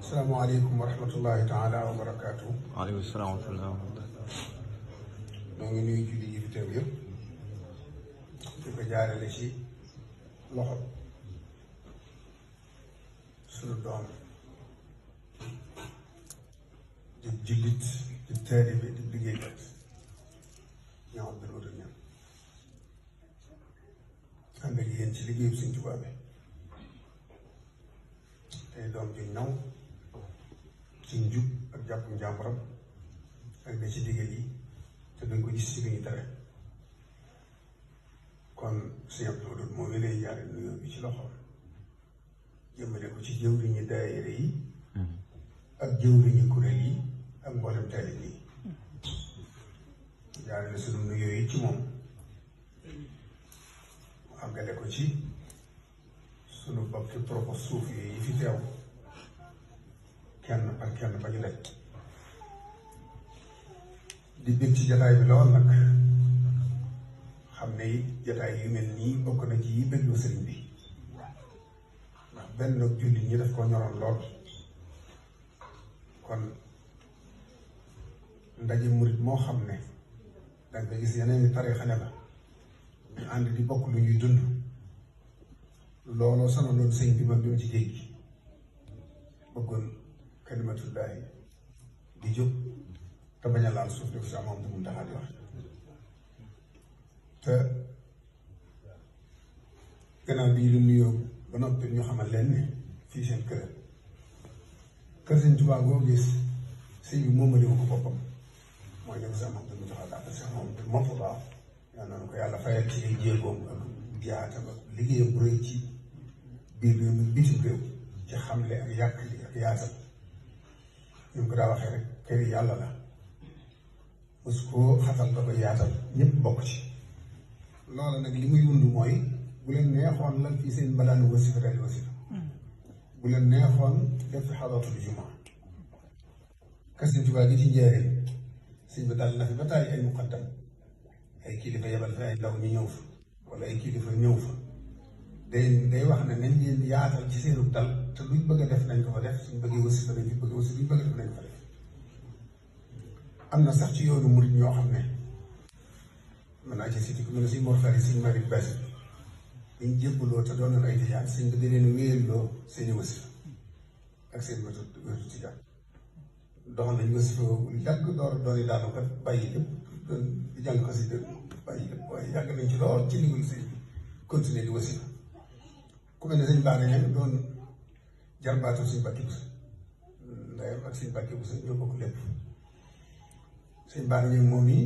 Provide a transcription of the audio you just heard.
asalaamaaleykum wa rahmatullahi taala wa barakaatu. waaleykum salaam wa rahmatulah. ñoo ngi nuyu julli yi fi teew yëpp di ko jaarale ci loxo sunu doom di jullit di taalibe di liggéeykat ñoo Abdul Wadoud Niang ànd ak yéen ci liggéeyu Sëñ Tuubaa bi tey doom ji naw ci njub ak jàpp njàmbaram ak da ci liggéey yi te duñ ko gis ci li ñu tere kon Sëñ Abdul Wadoud moom mi lay jaare nuyoo bi ci loxoom jëmale ko ci jëwriñu daayira yi ak jëwriñu kuréel yi ak mboolem taalib yi jaarale sunu nuyoo yi ci moom àggale ko ci sunu bokki propos suuf yi fi teew kenn par kenn ba ñu daj di bég ci jataay bi lool nag xam ne it jataay yu mel nii bokk na ci yi béglu sëriñ bi ndax benn jullit ñi daf ko ñoroon lool kon ndaje murit moo xam ne danga gis yeneen i tariixa ne la ñu ànd di bokk lu ñuy dund looloo sonaloon sëñ bi ma bi mu ci géej gi bëggoon kalimatullaahi di jóg te bañ a laal suuf di ko sax moom mu taxaat wax te gannaaw bi ñu nuyoo ba noppi ñu xamal leen ne fii seen kër Sëñ Tuubaa boo gis sëñ bi moom ma ko boppam mooy ne ko sax moom mu taxaat daal sax moom mopp baax yaa noonu ko yàlla fayal ci ay jéegoom ak jaata ba liggéeyam bu rëy ci biir réew mi bitim réew ci xamle ak yàq li ak yaatal ñu ngi ko daa waxee rek kër yàlla la mos koo xatal da koy yaatal ñëpp bokk ci loola nag li muy wund mooy bu leen neexoon lan fii seen mbalaanu wasifa daal wasifa bu leen neexoon def fi xadaratul jumaa kër Sëñ Tuubaa gi ci njëriñ sëñ bi daal na fi ba tàyyi ay muqaddam ay kilifa yebal fi ay ndaw ñu ñëw fa wala ay kilifa ñëw fa day wax ne nañ leen yaatal ci seenu dal te luñ bëgg a def nañ ko fa def suñ bëggee wasifa nañ fi bëgg wasifa luñ bëgg a def nañ ko fa def am na sax ci yoonu murit ñoo xam ne mën naa ci siti ku mel ne si Mor Khari Sëñ Malick Basse biñ jébbaloo te doonoon ay tijaan sëñ bi da leen wéyaloo seeni wasifa ak seen wetu tijaan doxal nañ wasifa lu yàgg door a doon yi daanu kat bàyyi lépp di jàng ko si dëgg bàyyi lépp waaye yàgg nañ ci lool ci ndigal sëñ bi continuer di wasifa ku mel ne sëñ Bara Niang doon jarbaatu Sëñ Mbàkke Buso ndeyam ak Sëñ Mbàkke Buso ñoo bokk lépp sëñ Bara Niang moom yi